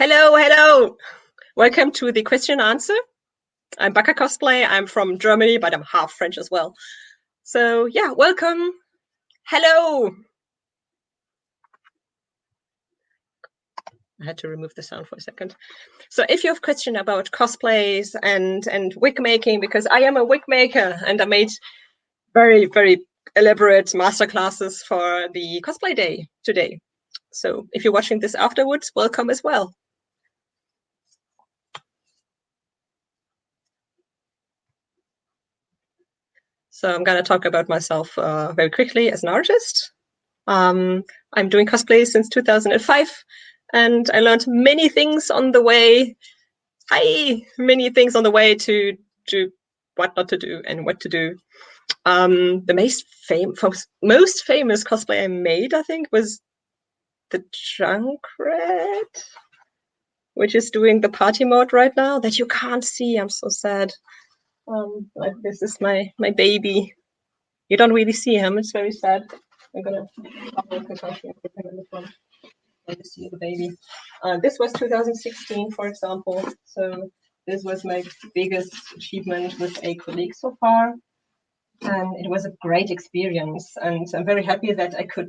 Hello, hello. Welcome to the question and answer. I'm Bakka Cosplay. I'm from Germany, but I'm half French as well. So yeah, welcome. Hello. I had to remove the sound for a second. So if you have a question about cosplays and wig making, because I am a wig maker and I made very, very elaborate master classes for the cosplay day today. So if you're watching this afterwards, welcome as well. So I'm going to talk about myself very quickly as an artist. I'm doing cosplay since 2005, and I learned many things on the way. Many things on the way to what not to do and what to do. The most famous cosplay I made, I think, was the Junkrat, which is doing the party mode right now that you can't see. I'm so sad. Like this is my baby. You don't really see him. It's very sad. I'm gonna to see the baby. This was 2016, for example. So this was my biggest achievement with a colleague so far. And it was a great experience. And I'm very happy that I could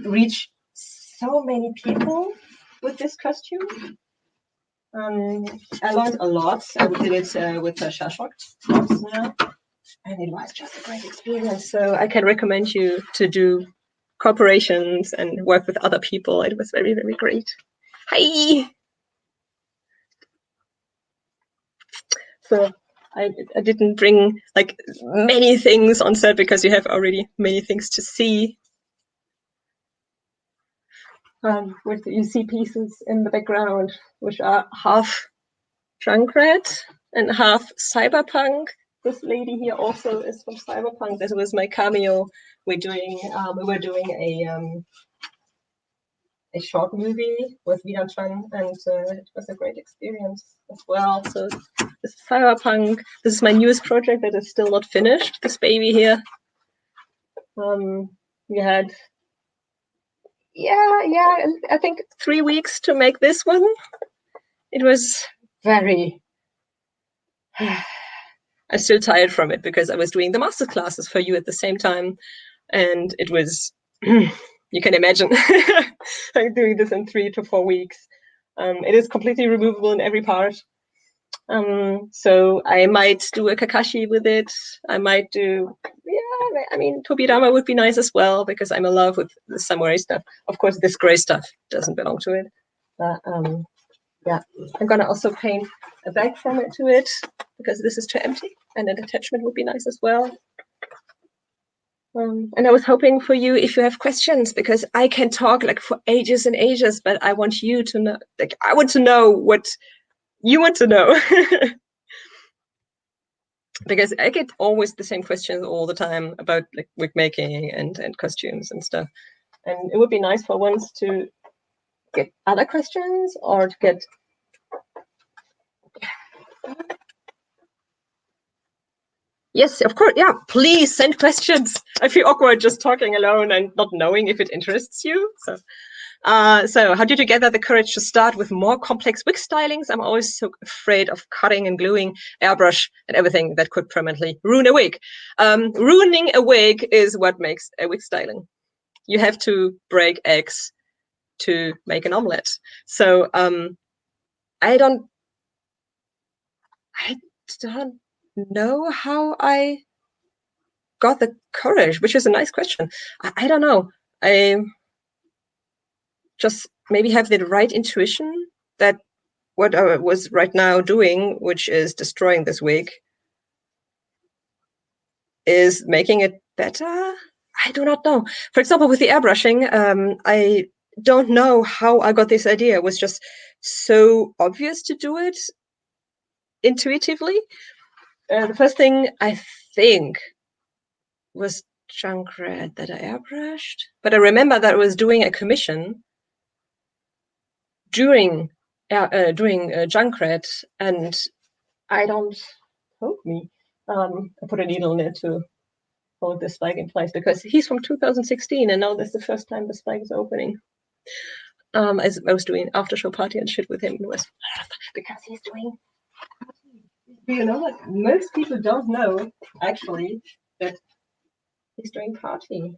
reach so many people with this costume. I learned a lot. I did it with Shashok now. And it was just a great experience. So I can recommend you to do cooperations and work with other people. It was very, very great. Hi. So I didn't bring like many things on set because you have already many things to see. With you see pieces in the background, which are half Junkrat and half cyberpunk. This lady here also is from cyberpunk. This was my cameo. We were doing a short movie with Widertran, and it was a great experience as well. So this is cyberpunk. This is my newest project that is still not finished. This baby here. We had I think 3 weeks to make this one. It was very. I'm still tired from it because I was doing the master classes for you at the same time, and it was. You can imagine I'm doing this in 3 to 4 weeks. It is completely removable in every part. So I might do a Kakashi with it. I might do, I mean, Tobirama would be nice as well because I'm in love with the samurai stuff. Of course, this gray stuff doesn't belong to it. But yeah, I'm gonna also paint a bag from it to it because this is too empty, and an attachment would be nice as well. And I was hoping for you if you have questions, because I can talk like for ages and ages, but I want you to know, like I want to know what you want to know. Because I get always the same questions all the time about like wig making and costumes and stuff. And it would be nice for once to get other questions or to get Yes, of course. Yeah, please send questions. I feel awkward just talking alone and not knowing if it interests you. So how did you gather the courage to start with more complex wig stylings? I'm always so afraid of cutting and gluing, airbrush, and everything that could permanently ruin a wig. Ruining a wig is what makes a wig styling. You have to break eggs to make an omelette. So I don't know how I got the courage, which is a nice question. I don't know. I just maybe have the right intuition that what I was right now doing, which is destroying this wig, is making it better. I do not know. For example, with the airbrushing, I don't know how I got this idea. It was just so obvious to do it intuitively. The first thing I think was Junkrat that I airbrushed, but I remember that I was doing a commission during Junkrat, and I don't hope me. I put a needle in it to hold the spike in place because he's from 2016, and now this is the first time the spike is opening. I was doing after show party and shit with him. It was because he's doing. Do you know what? Most people don't know actually that he's doing party.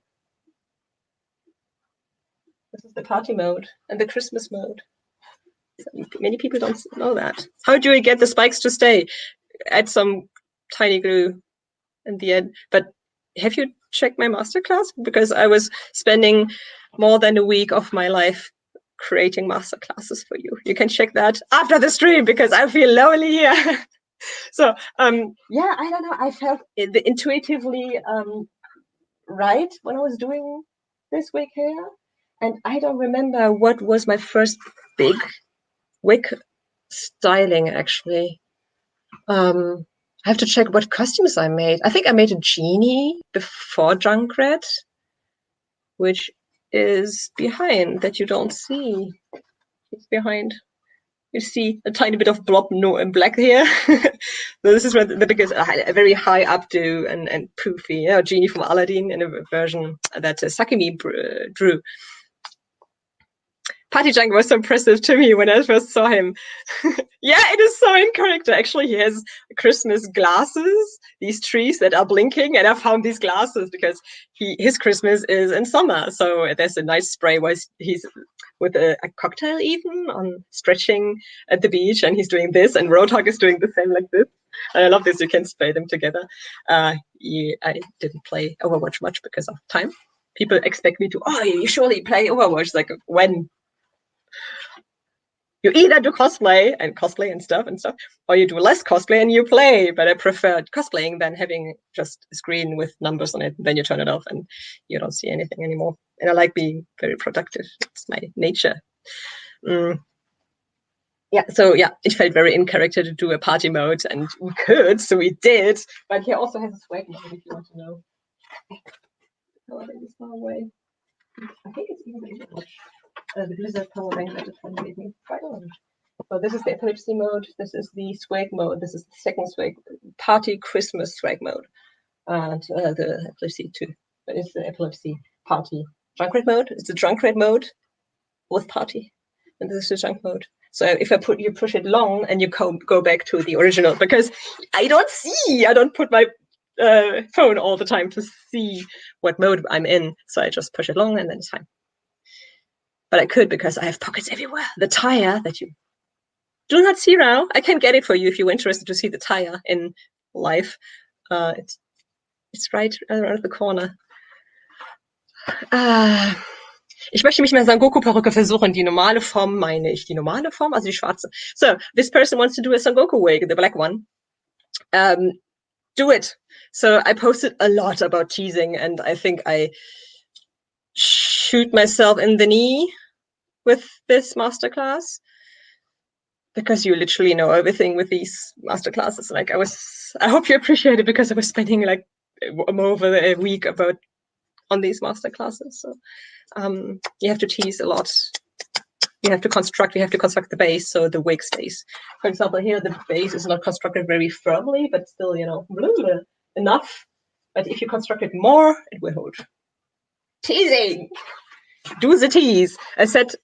This is the party mode and the Christmas mode. Many people don't know that. How do we get the spikes to stay? Add some tiny glue in the end. But have you checked my masterclass? Because I was spending more than a week of my life creating masterclasses for you. You can check that after the stream because I feel lonely here. So yeah, I don't know. I felt intuitively right when I was doing this wig here, and I don't remember what was my first big wig styling actually. I have to check what costumes I made. I think I made a genie before Junkrat, which is behind that you don't see. It's behind. You see a tiny bit of blob in black here. This is the biggest, a very high updo and poofy genie from Aladdin in a version that Sakimi drew. Party Junk was so impressive to me when I first saw him. Yeah, it is so in character. Actually, he has Christmas glasses, these trees that are blinking, and I found these glasses because his Christmas is in summer. So there's a nice spray where he's with a cocktail even on stretching at the beach, and he's doing this, and Roadhog is doing the same like this. And I love this. You can spray them together. I didn't play Overwatch much because of time. People expect me to, you surely play Overwatch. Like, when? You either do cosplay and stuff, or you do less cosplay and you play. But I prefer cosplaying than having just a screen with numbers on it. Then you turn it off and you don't see anything anymore. And I like being very productive. It's my nature. Yeah, so yeah, it felt very in character to do a party mode, and we could, so we did. But he also has a swag mode if you want to know. Oh, I think it's far away. I think it's even Overwatch. The Blizzard power bank that it gave me. So this is the epilepsy mode. This is the swag mode. This is the second swag party Christmas swag mode, and the epilepsy too. But it's the epilepsy party Junkrat mode. It's the Junkrat mode with party, and this is the junk mode. So if you push it long and you go back to the original, because I don't put my phone all the time to see what mode I'm in. So I just push it long and then it's fine. But I could because I have pockets everywhere. The tire that you do not see now, I can get it for you if you're interested to see the tire in life. It's right around the corner. Ich möchte mich mit Son Goku-Perücke versuchen. Die normale Form meine ich. Die normale Form, also die schwarze. So, this person wants to do a Son Goku wig, the black one. Do it. So I posted a lot about teasing, and I think I shoot myself in the knee with this masterclass, because you literally know everything with these masterclasses. Like I hope you appreciate it, because I was spending like over a week on these masterclasses. So you have to tease a lot. We have to construct the base so the wig stays. For example, here the base is not constructed very firmly, but still, enough. But if you construct it more, it will hold. Teasing! Do the tease. I said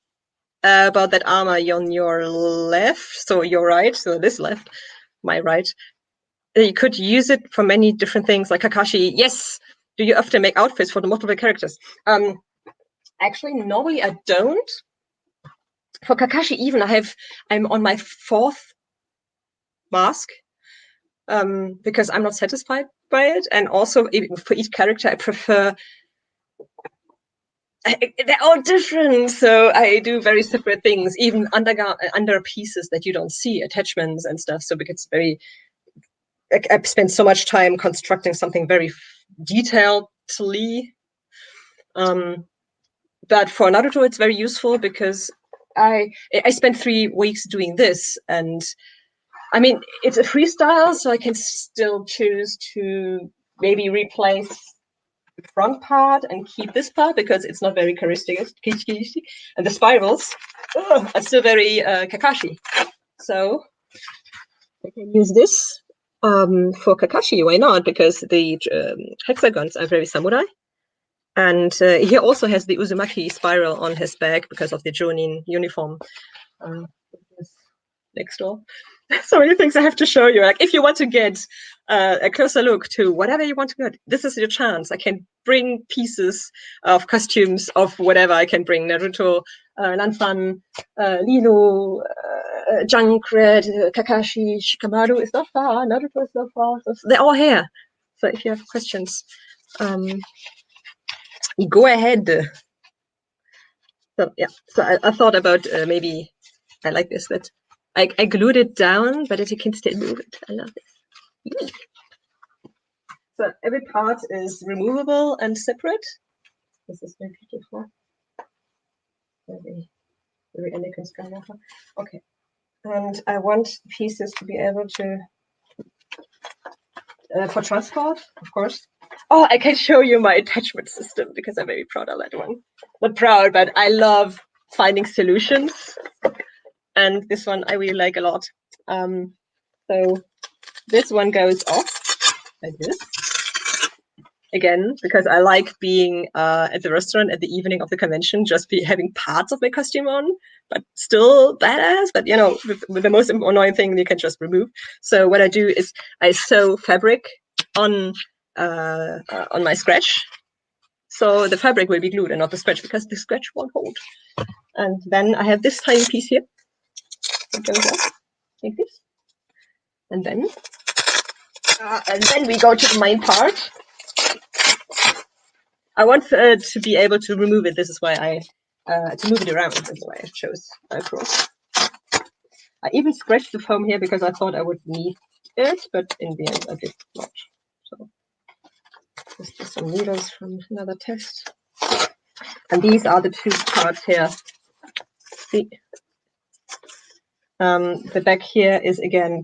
about that armor on your left, so your right, so this left, my right. You could use it for many different things, like Kakashi. Yes! Do you often make outfits for the multiple characters? Actually, normally I don't. For Kakashi, even I'm on my 4th mask, because I'm not satisfied by it, and also for each character I prefer. They're all different, so I do very separate things, even under pieces that you don't see, attachments and stuff. So it's very. I spend so much time constructing something very detailedly. But for Naruto, it's very useful because I spent 3 weeks doing this, and I mean, it's a freestyle, so I can still choose to maybe replace the front part and keep this part because it's not very charismatic. And the spirals are still very Kakashi. So I can use this for Kakashi. Why not? Because the hexagons are very samurai. And he also has the Uzumaki spiral on his back because of the Jonin uniform. Next door. So many things I have to show you. Like, if you want to get a closer look to whatever you want to get, this is your chance. I can bring pieces of costumes of whatever. I can bring Naruto, Lanfan, Lilo, Junkrat, Kakashi, Shikamaru is not far. Naruto is not far. So they're all here. So if you have questions, go ahead. So yeah. So I thought about maybe I like this that. I glued it down, but you can still move it. I love this. So every part is removable and separate. This is very beautiful. Very, very elegant Skywalker. Okay. And I want pieces to be able to, for transport, of course. Oh, I can show you my attachment system because I'm very proud of that one. Not proud, but I love finding solutions. And this one I really like a lot. So this one goes off like this. Again, because I like being at the restaurant at the evening of the convention, just having parts of my costume on, but still badass. But you know, with the most annoying thing you can just remove. So what I do is I sew fabric on my scratch, so the fabric will be glued and not the scratch because the scratch won't hold. And then I have this tiny piece here. It goes up like this, and then we go to the main part. I want to be able to remove it. This is why to move it around. That's why I chose Velcro. I even scratched the foam here because I thought I would need it, but in the end I did not. So just some needles from another test. And these are the two parts here. See? The back here is again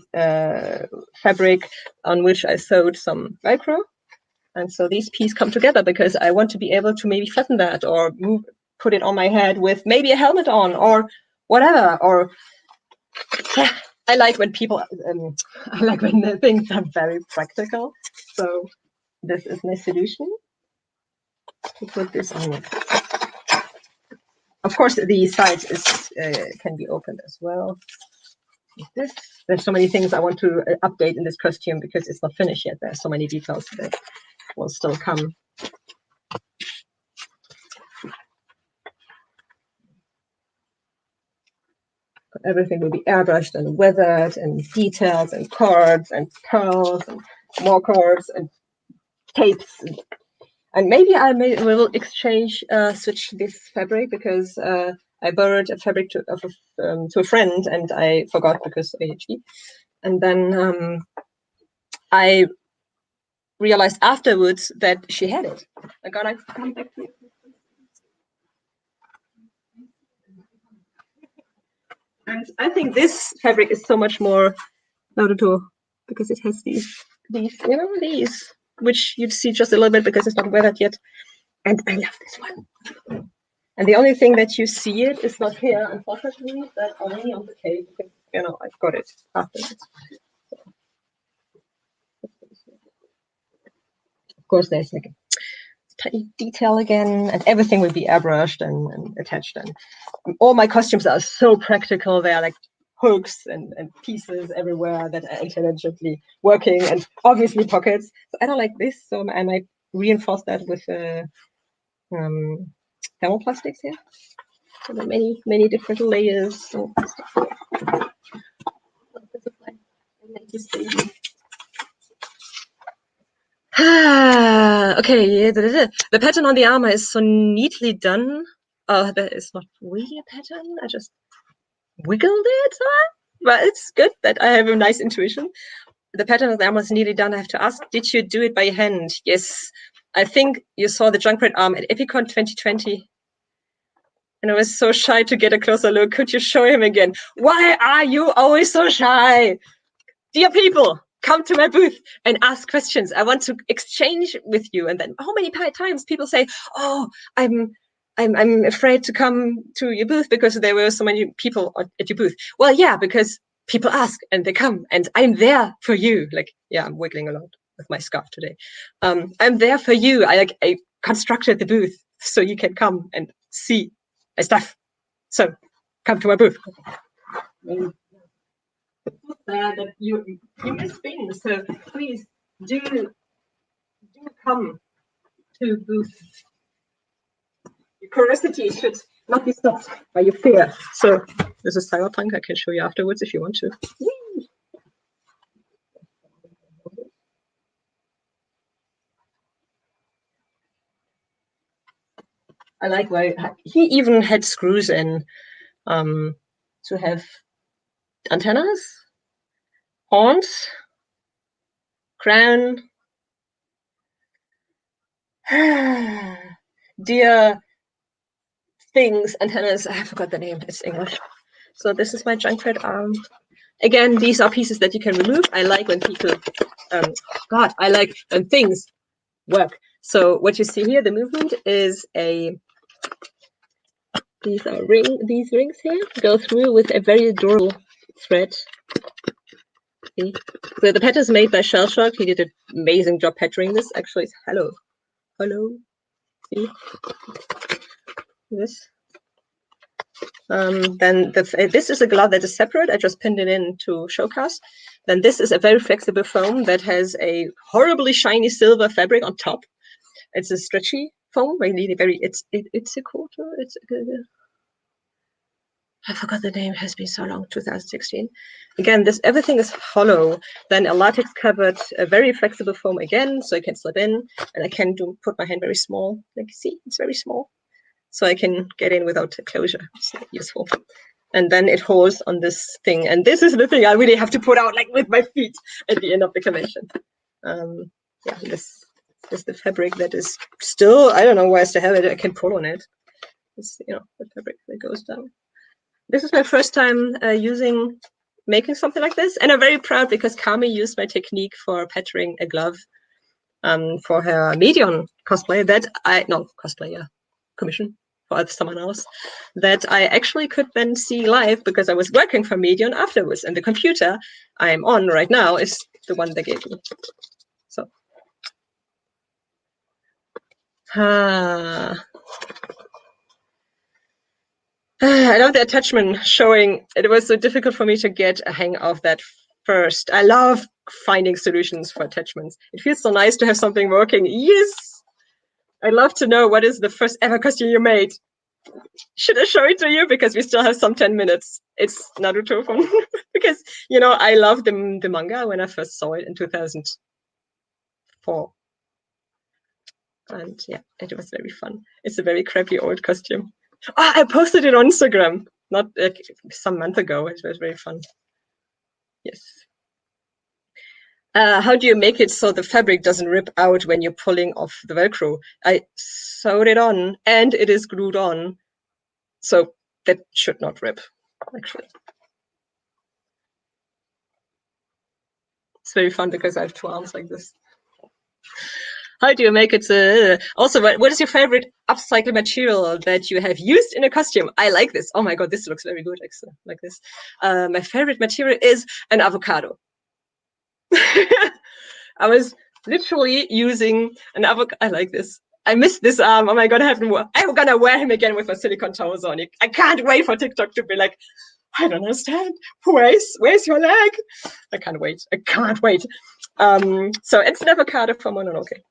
fabric on which I sewed some Velcro. And so these pieces come together because I want to be able to maybe flatten that or put it on my head with maybe a helmet on or whatever. Or yeah, I like when people, I like when the things are very practical. So this is my solution to put this on it. Of course, the sides can be opened as well. Like this. There's so many things I want to update in this costume because it's not finished yet. There's so many details that will still come. Everything will be airbrushed and weathered and details and cords and pearls and more cords and tapes. And maybe will exchange, switch this fabric because I borrowed a fabric to a friend and I forgot because ADHD. And then I realized afterwards that she had it. I gotta come back to it. And I think this fabric is so much more Naruto because it has these, you know, these, which you'd see just a little bit because it's not weathered yet. And I love this one. And the only thing that you see it is not here, unfortunately, but only on the cake because, you know, I've got it afterwards. So. Of course, there's like a tiny detail again, and everything will be airbrushed and attached. And all my costumes are so practical. They are like hooks and pieces everywhere that are intelligently working, and obviously pockets. So I don't like this, so I might reinforce that with thermoplastics here. So there are many different layers. So okay, the pattern on the armor is so neatly done. That is not really a pattern. I just wiggled it, but it's good that I have a nice intuition. The pattern of the armor is neatly done. I have to ask, did you do it by hand? Yes. I think you saw the Junkrat arm at Epicon 2020. And I was so shy to get a closer look. Could you show him again? Why are you always so shy? Dear people, come to my booth and ask questions. I want to exchange with you. And then how many times people say, oh, I'm afraid to come to your booth because there were so many people at your booth. Well, yeah, because people ask and they come and I'm there for you. Like, yeah, I'm wiggling a lot with my scarf today. I'm there for you. I constructed the booth so you can come and see my stuff. So come to my booth. That you miss things, so please do come to booth. Your curiosity should not be stopped by your fear. So this is cyberpunk. I can show you afterwards if you want to. I like why he even had screws in to have antennas, horns, crown, deer things, antennas. I forgot the name. It's English. So this is my Junkrat arm. Again, these are pieces that you can remove. I like when people, I like when things work. So what you see here, the movement is these rings here go through with a very durable thread. See? So the pattern is made by Shell Shock. He did an amazing job patterning this. Actually, it's hello. See this? Then this is a glove that is separate. I just pinned it in to showcase. Then this is a very flexible foam that has a horribly shiny silver fabric on top. It's a stretchy foam, really very. It's a quarter. I forgot the name. It has been so long. 2016. Again, everything is hollow. Then a latex covered, a very flexible foam again, so I can slip in, and I can put my hand very small. Like see, it's very small. So I can get in without a closure. It's useful. And then it holds on this thing. And this is the thing I really have to put out, like with my feet at the end of the convention. Yeah, this is the fabric that is still, I don't know why I still have it. I can pull on it. It's, the fabric that goes down. This is my first time making something like this. And I'm very proud because Kami used my technique for patterning a glove for her Medion cosplay commission for someone else that I actually could then see live because I was working for Medion afterwards, and the computer I'm on right now is the one they gave me. So I love the attachment showing. It was so difficult for me to get a hang of that first. I love finding solutions for attachments. It feels so nice to have something working. Yes, I'd love to know what is the first ever costume you made. Should I show it to you? Because we still have some 10 minutes. It's Naruto from because I loved the manga when I first saw it in 2004. And yeah, it was very fun. It's a very crappy old costume. I posted it on Instagram, not some month ago. It was very fun. Yes. How do you make it so the fabric doesn't rip out when you're pulling off the Velcro? I sewed it on and it is glued on. So that should not rip, actually. It's very fun because I have two arms like this. How do you make it? Also, what is your favorite upcycled material that you have used in a costume? I like this. Oh my god, this looks very good, actually, like this. My favorite material is an avocado. I was literally using an avocado. I like this. I miss this arm. Oh my god, I'm gonna wear him again with my silicone toes on. I can't wait for TikTok to be like, I don't understand. Where's your leg? I can't wait. So it's an avocado from Mononoke.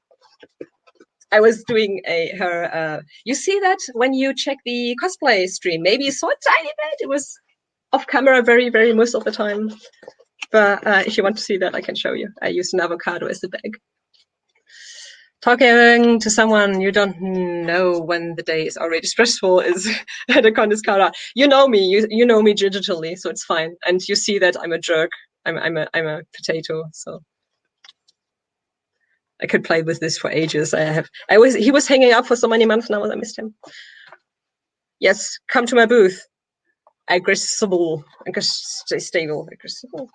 I was doing you see that when you check the cosplay stream, maybe you saw a tiny bit. It was off camera very, very most of the time. But if you want to see that, I can show you. I used an avocado as the bag. Talking to someone you don't know when the day is already stressful is at a con is kind of, you know me digitally, so it's fine. And you see that I'm a jerk. I'm a potato, so I could play with this for ages. He was hanging out for so many months now, I missed him. Yes, come to my booth. Aggressible, stable, aggressible.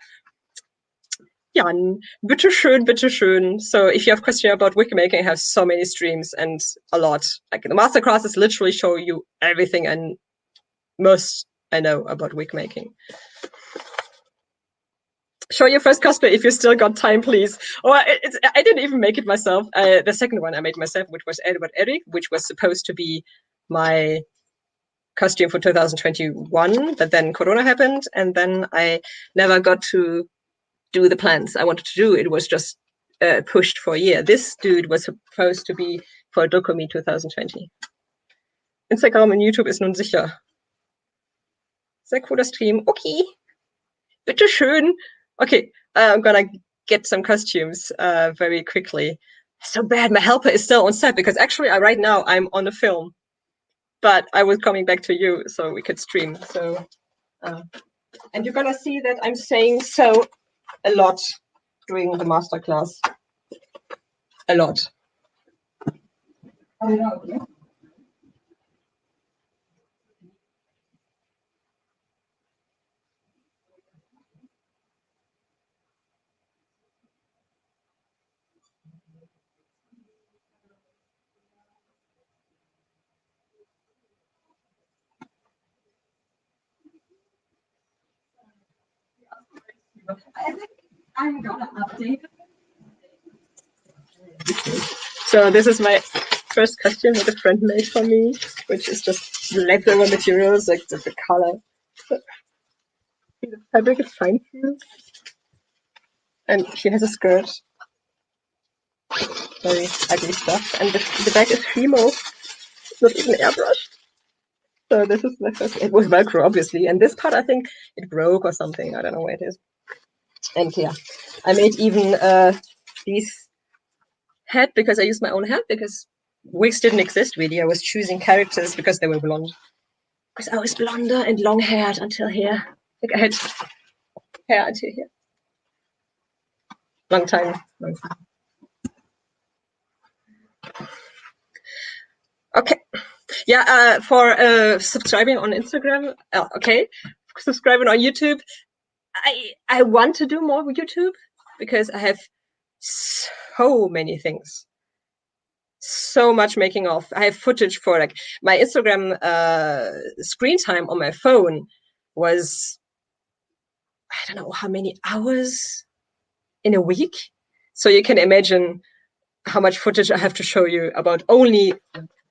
Jan, bitteschön. So if you have questions about wig making, I have so many streams and a lot. Like the masterclasses literally show you everything and most I know about wig making. Show your first cosplay if you still got time, please. Or I didn't even make it myself. The second one I made myself, which was Edward Eric, which was supposed to be my costume for 2021, but then Corona happened, and then I never got to do the plans I wanted to do. It was just pushed for a year. This dude was supposed to be for Dokumi 2020. Instagram und YouTube ist nun sicher. Sehr cooler Stream. Okay. Bitteschön. Okay, I'm gonna get some costumes very quickly. So bad, my helper is still on set because actually right now I'm on a film, but I was coming back to you so we could stream. So, and you're gonna see that I'm saying so a lot during the masterclass. A lot. I think I'm gonna update it. So this is my first costume that a friend made for me, which is just leftover materials, like the color. The fabric is fine too. And she has a skirt. Very ugly stuff. And the back is Fimo. It's not even airbrushed. So this is my first. It was Velcro, obviously. And this part, I think it broke or something. I don't know where it is. And yeah, I made even these hat because I used my own hat because wigs didn't exist really. I was choosing characters because they were blonde. Because I was blonder and long haired until here. Like I had hair until here. Long time. Okay. Yeah, for subscribing on Instagram, okay. Subscribing on YouTube. I want to do more YouTube because I have so many things. So much making of. I have footage for like my Instagram screen time on my phone was I don't know how many hours in a week. So you can imagine how much footage I have to show you about only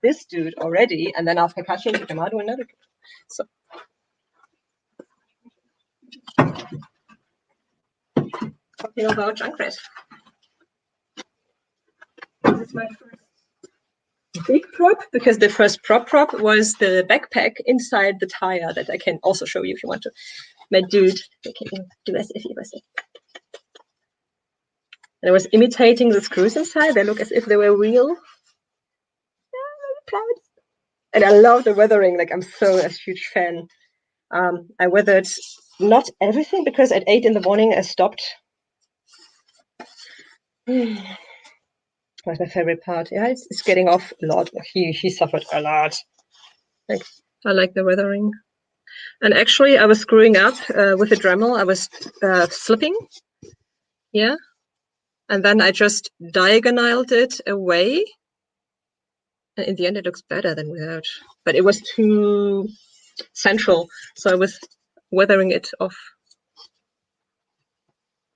this dude already, and then after Kashi and Kamado another dude. So talking about Junkrat. This is my first big prop because the first prop was the backpack inside the tire that I can also show you if you want to. My dude, okay, do as if he was. And I was imitating the screws inside. They look as if they were real. Yeah, I'm very proud. And I love the weathering. Like I'm so a huge fan. I weathered not everything because at 8 in the morning I stopped. That's my favorite part. Yeah, it's getting off a lot. He suffered a lot. Like I like the weathering. And actually, I was screwing up with the Dremel. I was slipping. Yeah. And then I just diagonaled it away. And in the end, it looks better than without. But it was too central. So I was weathering it off.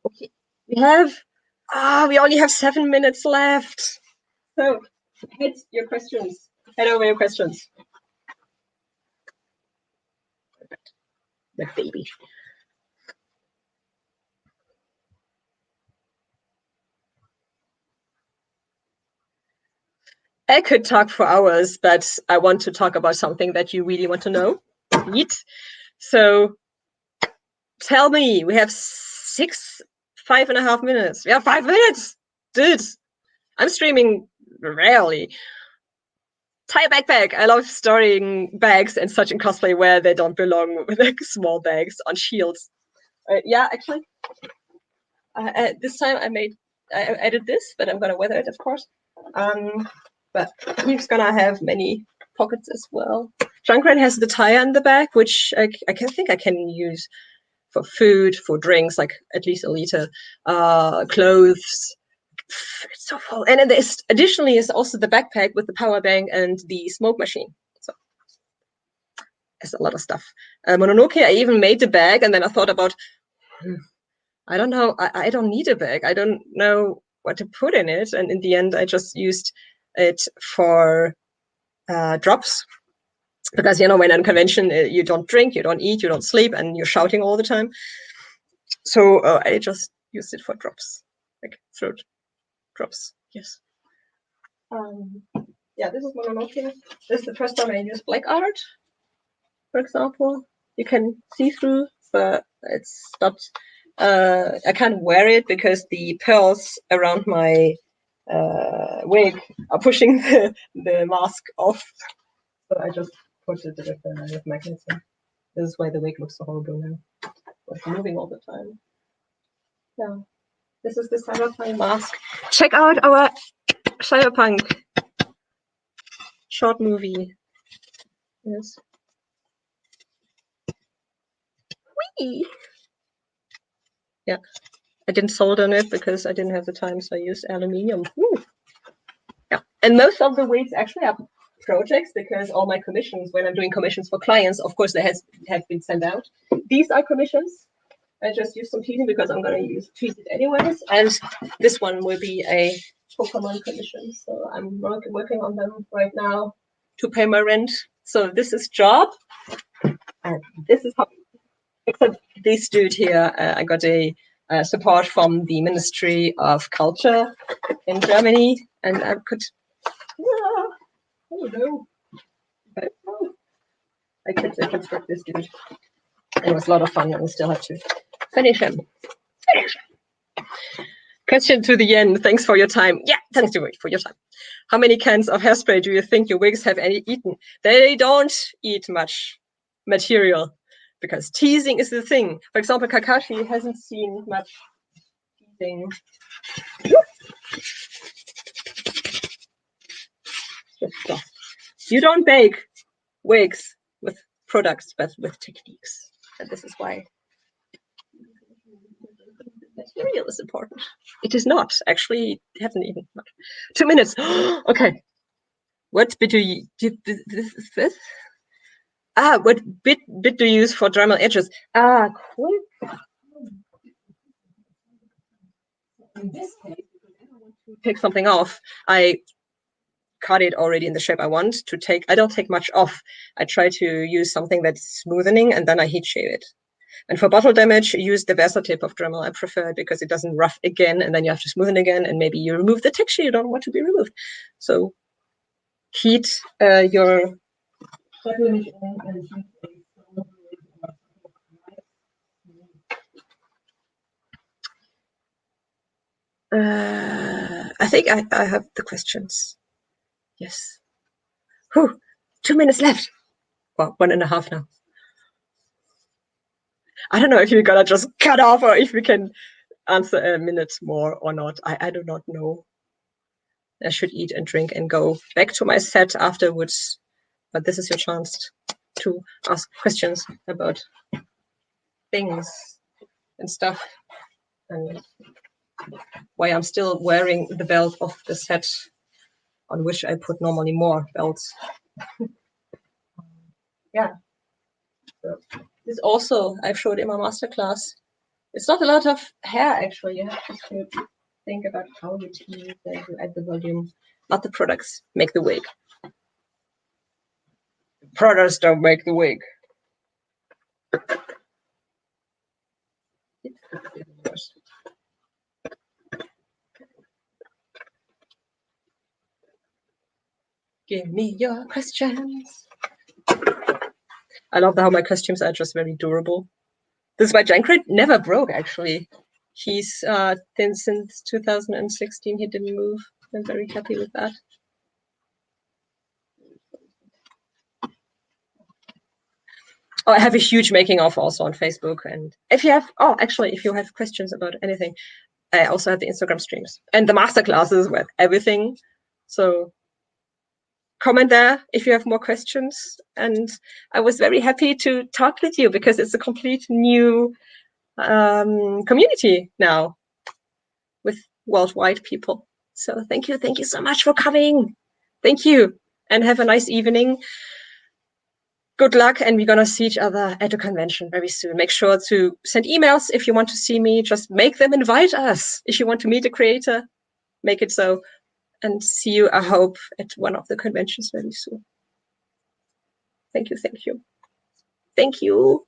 Okay. We only have 7 minutes left. So head your questions. Head over your questions. My baby. I could talk for hours, but I want to talk about something that you really want to know. Yeet. So tell me, we have 5.5 minutes. We have 5 minutes. Dude, I'm streaming rarely. Tie backpack. I love storing bags and such in cosplay where they don't belong, with like small bags on shields. Yeah, actually, this time I did this, but I'm gonna weather it, of course. But he's gonna have many pockets as well. Junkrat has the tire in the back, which I think I can use for food, for drinks, like at least a liter, clothes. It's so full. And then there's additionally is also the backpack with the power bank and the smoke machine. So it's a lot of stuff. Mononoke, I even made the bag, and then I thought about I don't know. I don't need a bag. I don't know what to put in it. And in the end, I just used it for drops. Because, you know, when on convention, you don't drink, you don't eat, you don't sleep, and you're shouting all the time. So I just used it for drops, like throat drops. Yes. Yeah, this is mononoke. This is the first time I use black art, for example. You can see through, but it's not. I can't wear it because the pearls around my wig are pushing the mask off. So I just put it with magnetism. This is why the wig looks so horrible now. It's moving all the time. Yeah. This is the cyberpunk mask. Check out our cyberpunk short movie. Yes. Whee! Yeah. I didn't solder on it because I didn't have the time, so I used aluminium. Woo! Yeah. And most of the weights actually are projects because all my commissions, when I'm doing commissions for clients, of course, they have been sent out. These are commissions. I just use some teasing because I'm going to use tweeze it anyways. And this one will be a Pokemon commission. So I'm working on them right now to pay my rent. So this is job. And this is how, except this dude here, I got a support from the Ministry of Culture in Germany. And I could, I could construct this dude. It was a lot of fun, and we still have to finish him. Question to the end. Thanks for your time. Yeah, thanks for your time. How many cans of hairspray do you think your wigs have eaten? They don't eat much material because teasing is the thing. For example, Kakashi hasn't seen much teasing. You don't bake wigs with products, but with techniques. And this is why material is important. It is not. Actually, haven't eaten much. 2 minutes. Okay. What bit do you this? What bit do you use for Dremel edges? Cool. In this case, because I don't want to take something off, I cut it already in the shape I want to take. I don't take much off. I try to use something that's smoothening, and then I heat shave it. And for bottle damage, use the Versa tip of Dremel. I prefer it because it doesn't rough again, and then you have to smoothen again, and maybe you remove the texture you don't want to be removed. So heat your image in and I think I have the questions. Yes. Whew, 2 minutes left. Well, 1.5 now. I don't know if you're gonna just cut off or if we can answer a minute more or not. I do not know. I should eat and drink and go back to my set afterwards. But this is your chance to ask questions about things and stuff. And why I'm still wearing the belt of the set on which I put normally more belts. Yeah. So this also I've showed in my masterclass. It's not a lot of hair actually. You have to think about how you tease and you add the volume. Not the products make the wig. Products don't make the wig. Give me your questions. I love how my costumes are just very durable. This is why Junkrat never broke, actually. He's since 2016, he didn't move. I'm very happy with that. Oh, I have a huge making of also on Facebook. And if you have, if you have questions about anything, I also have the Instagram streams and the masterclasses with everything. So comment there if you have more questions. And I was very happy to talk with you because it's a complete new community now with worldwide people. So thank you so much for coming. Thank you, and have a nice evening. good luck, and we're gonna see each other at a convention very soon. Make sure to send emails if you want to see me. Just make them invite us. If you want to meet a creator, make it so. And see you, I hope, at one of the conventions very soon. Thank you, thank you. Thank you.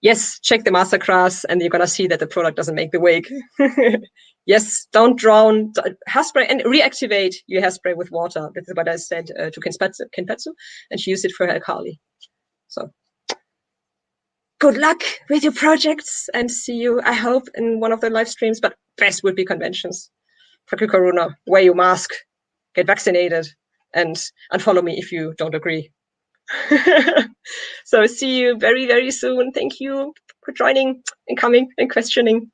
Yes, check the masterclass, and you're gonna see that the product doesn't make the wig. Yes, don't drown. Hairspray, and reactivate your hairspray with water. This is what I said to Kinpetsu, and she used it for her Akali. So good luck with your projects, and see you, I hope, in one of the live streams, but best would be conventions. Fuck you, Corona. Wear your mask, get vaccinated, and unfollow me if you don't agree. So see you very, very soon. Thank you for joining and coming and questioning.